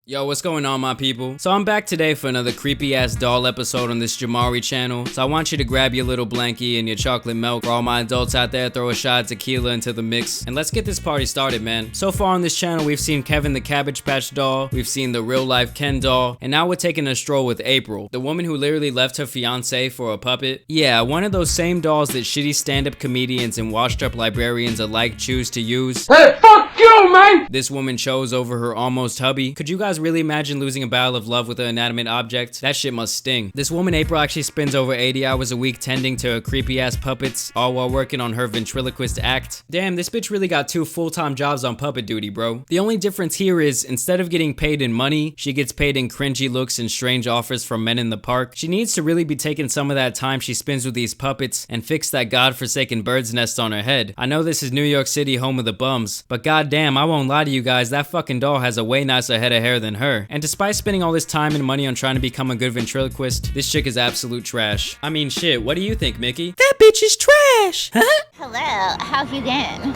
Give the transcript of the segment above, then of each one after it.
Yo, what's going on, my people? So I'm back today for another creepy ass doll episode on this JAMARI channel. So I want you to grab your little blankie and your chocolate milk. For all my adults out there, throw a shot of tequila into the mix and let's get this party started, man. So far on this channel, we've seen Kevin the Cabbage Patch doll, we've seen the real life Ken doll, and now we're taking a stroll with April, the woman who literally left her fiance for a puppet. Yeah, one of those same dolls that shitty stand-up comedians and washed-up librarians alike choose to use. Hey, fuck you, man! This woman chose over her almost hubby. Could you guys really imagine losing a battle of love with an inanimate object? That shit must sting. This woman April actually spends over 80 hours a week tending to her creepy ass puppets, all while working on her ventriloquist act. Damn, this bitch really got 2 full-time jobs on puppet duty, bro. The only difference here is, instead of getting paid in money, she gets paid in cringy looks and strange offers from men in the park. She needs to really be taking some of that time she spends with these puppets and fix that godforsaken bird's nest on her head. I know this is New York City, home of the bums, but goddamn, I won't lie to you guys, that fucking doll has a way nicer head of hair than her. And despite spending all this time and money on trying to become a good ventriloquist, this chick is absolute trash. I mean, shit, what do you think, Mickey? That bitch is trash! Huh? Hello, how have you been?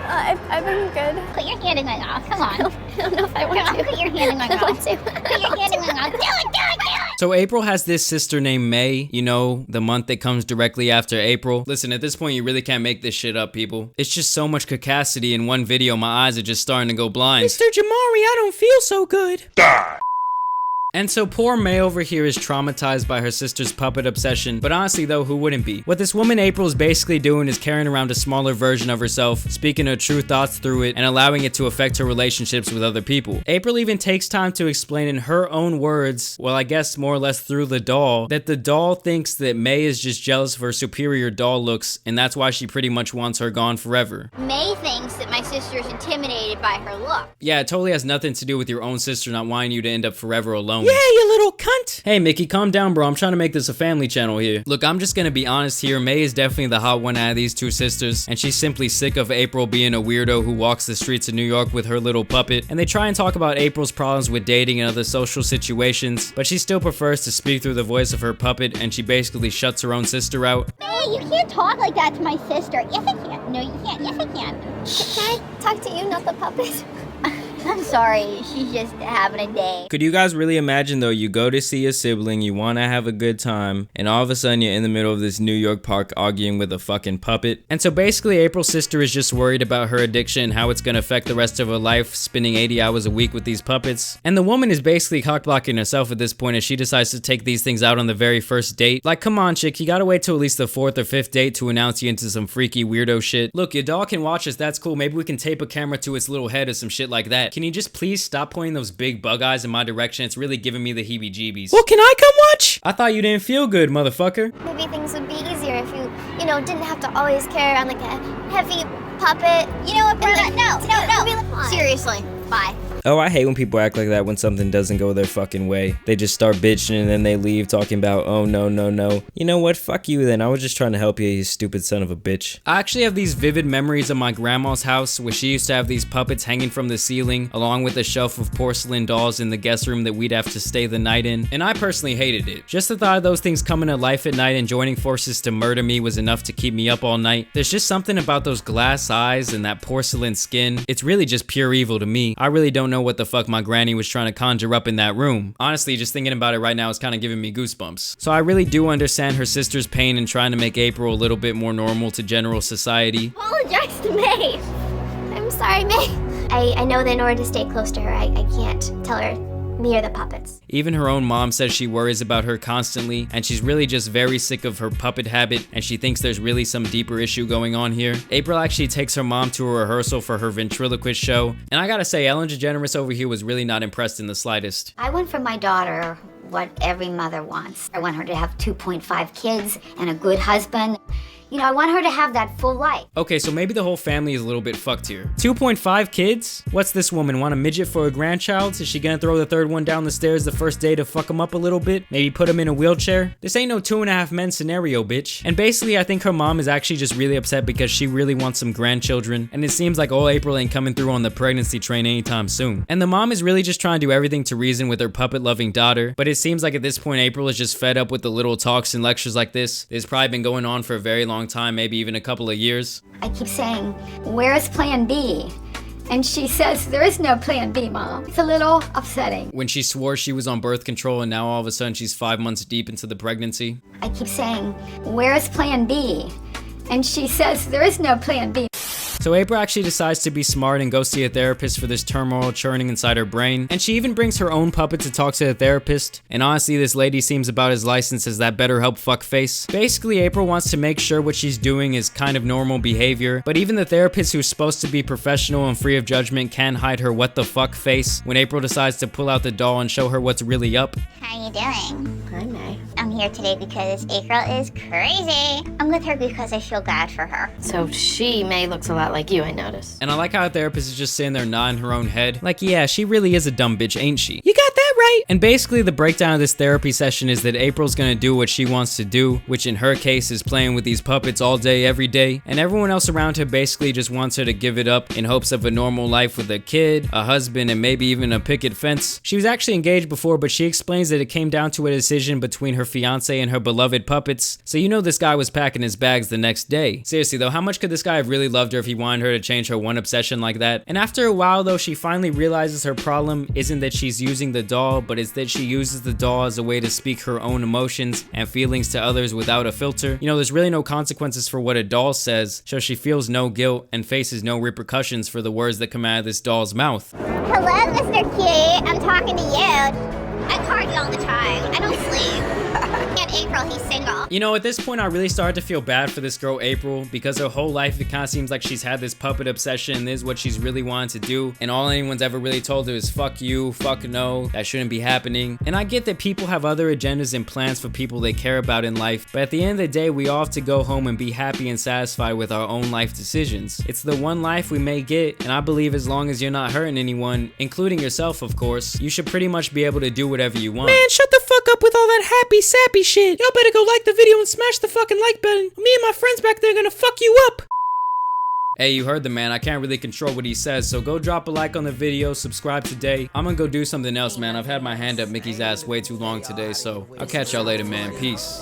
I've been good. Put your hand in my mouth, come on. I don't know if I want to. Put your hand in my I want mouth. to. Put your hand in my mouth. Do it! So April has this sister named May, you know, the month that comes directly after April. Listen, at this point, you really can't make this shit up, people. It's just so much cacacity in one video, my eyes are just starting to go blind. Mr. Jamari, I don't feel so good. And so poor May over here is traumatized by her sister's puppet obsession, but honestly though, who wouldn't be? What this woman April is basically doing is carrying around a smaller version of herself, speaking her true thoughts through it, and allowing it to affect her relationships with other people. April even takes time to explain in her own words, well I guess more or less through the doll, that the doll thinks that May is just jealous of her superior doll looks, and that's why she pretty much wants her gone forever. May thinks that my sister is intimidated by her look. Yeah, it totally has nothing to do with your own sister not wanting you to end up forever alone. Yeah, you little cunt. Hey Mickey, calm down bro, I'm trying to make this a family channel here. Look, I'm just gonna be honest here, May is definitely the hot one out of these two sisters, and she's simply sick of April being a weirdo who walks the streets of New York with her little puppet, and they try and talk about April's problems with dating and other social situations, but she still prefers to speak through the voice of her puppet, and she basically shuts her own sister out. May, you can't talk like that to my sister. Yes, I can. No, you can't. Yes, I can. Can I talk to you, not the puppet? I'm sorry, she's just having a day. Could you guys really imagine though, you go to see a sibling, you want to have a good time, and all of a sudden you're in the middle of this New York park arguing with a fucking puppet? And so basically April's sister is just worried about her addiction and how it's gonna affect the rest of her life, spending 80 hours a week with these puppets. And the woman is basically cockblocking herself at this point as she decides to take these things out on the very first date. Like, come on chick, you gotta wait till at least the 4th or 5th date to announce you into some freaky weirdo shit. Look, your doll can watch us, that's cool, maybe we can tape a camera to its little head or some shit like that. Can you just please stop pointing those big bug eyes in my direction? It's really giving me the heebie-jeebies. Well, can I come watch? I thought you didn't feel good, motherfucker. Maybe things would be easier if you didn't have to always carry around like a heavy puppet. You know what, Brenda? Like, No. Seriously, bye. Oh, I hate when people act like that when something doesn't go their fucking way. They just start bitching and then they leave talking about, oh no, no, no. You know what? Fuck you then. I was just trying to help you, you stupid son of a bitch. I actually have these vivid memories of my grandma's house where she used to have these puppets hanging from the ceiling along with a shelf of porcelain dolls in the guest room that we'd have to stay the night in. And I personally hated it. Just the thought of those things coming to life at night and joining forces to murder me was enough to keep me up all night. There's just something about those glass eyes and that porcelain skin. It's really just pure evil to me. I really don't know what the fuck my granny was trying to conjure up in that room. Honestly, just thinking about it right now is kind of giving me goosebumps. So I really do understand her sister's pain in trying to make April a little bit more normal to general society. Apologize to May. I'm sorry, May. I know that in order to stay close to her, I can't tell her me or the puppets. Even her own mom says she worries about her constantly, and she's really just very sick of her puppet habit, and she thinks there's really some deeper issue going on here. April actually takes her mom to a rehearsal for her ventriloquist show, and I gotta say, Ellen DeGeneres over here was really not impressed in the slightest. I want for my daughter what every mother wants. I want her to have 2.5 kids and a good husband. You know, I want her to have that full life. Okay, so maybe the whole family is a little bit fucked here. 2.5 kids? What's this woman, want a midget for a grandchild? Is she gonna throw the third one down the stairs the first day to fuck him up a little bit? Maybe put him in a wheelchair? This ain't no 2.5 Men scenario, bitch. And basically, I think her mom is actually just really upset because she really wants some grandchildren, and it seems like old April ain't coming through on the pregnancy train anytime soon. And the mom is really just trying to do everything to reason with her puppet-loving daughter, but it seems like at this point, April is just fed up with the little talks and lectures like this. It's probably been going on for a very long time, maybe even a couple of years. I keep saying, where's plan B? And she says there is no plan B, Mom. It's a little upsetting. When she swore she was on birth control and now all of a sudden she's 5 months deep into the pregnancy. I keep saying, where's plan B? And she says there is no plan B. So April actually decides to be smart and go see a therapist for this turmoil churning inside her brain. And she even brings her own puppet to talk to the therapist. And honestly, this lady seems about as licensed as that BetterHelp fuckface. Basically, April wants to make sure what she's doing is kind of normal behavior. But even the therapist, who's supposed to be professional and free of judgment, can hide her what the fuck face when April decides to pull out the doll and show her what's really up. How you doing? Hi, May. I'm here today because April is crazy. I'm with her because I feel bad for her. So May looks a lot like you, I noticed. And I like how a therapist is just sitting there nodding her own head. Like, yeah, she really is a dumb bitch, ain't she? You got that right! And basically the breakdown of this therapy session is that April's gonna do what she wants to do, which in her case is playing with these puppets all day, every day. And everyone else around her basically just wants her to give it up in hopes of a normal life with a kid, a husband, and maybe even a picket fence. She was actually engaged before, but she explains that it came down to a decision between her fiance and her beloved puppets. So you know this guy was packing his bags the next day. Seriously though, how much could this guy have really loved her if he wanted her to change her one obsession like that? And after a while though, she finally realizes her problem isn't that she's using the doll, but it's that she uses the doll as a way to speak her own emotions and feelings to others without a filter. You know, there's really no consequences for what a doll says, so she feels no guilt and faces no repercussions for the words that come out of this doll's mouth. Hello, Mr. Cute. I'm talking to you. I party all the time. I don't sleep. And April, he's single. You know, at this point I really started to feel bad for this girl April, because her whole life it kind of seems like she's had this puppet obsession and this is what she's really wanted to do, and all anyone's ever really told her is fuck you, fuck no, that shouldn't be happening. And I get that people have other agendas and plans for people they care about in life, but at the end of the day we all have to go home and be happy and satisfied with our own life decisions. It's the one life we may get, and I believe as long as you're not hurting anyone, including yourself of course, you should pretty much be able to do whatever you want. Man, shut the fuck up with all that happy sappy shit. Y'all better go like the video and smash the fucking like button. Me and my friends back there are gonna fuck you up. Hey, you heard the man. I can't really control what he says, so go drop a like on the video, subscribe today. I'm gonna go do something else, man. I've had my hand up Mickey's ass way too long today, so I'll catch y'all later, man. Peace.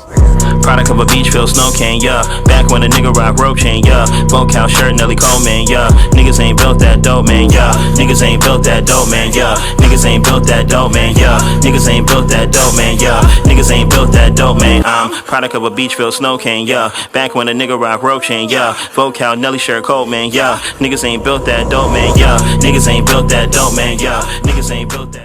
Product of a beach field snow cane, yeah. Back when a nigga rock rope chain, yeah. Boat cow shirt, Nelly Coleman, yeah. Niggas ain't built that dope, man, yeah. Niggas ain't built that dope, man, yeah. Niggas ain't built that dope, man, yeah. Niggas ain't built that dope, man, yeah. Niggas ain't built that dope, man. I'm product of a beach field snow cane, yeah. Back when a nigga rock rope chain, yeah. Boat cow, Nelly shirt, Coleman, yeah. Niggas ain't built that dope, man, yeah. Niggas ain't built that dope, man, yeah. Niggas ain't built that.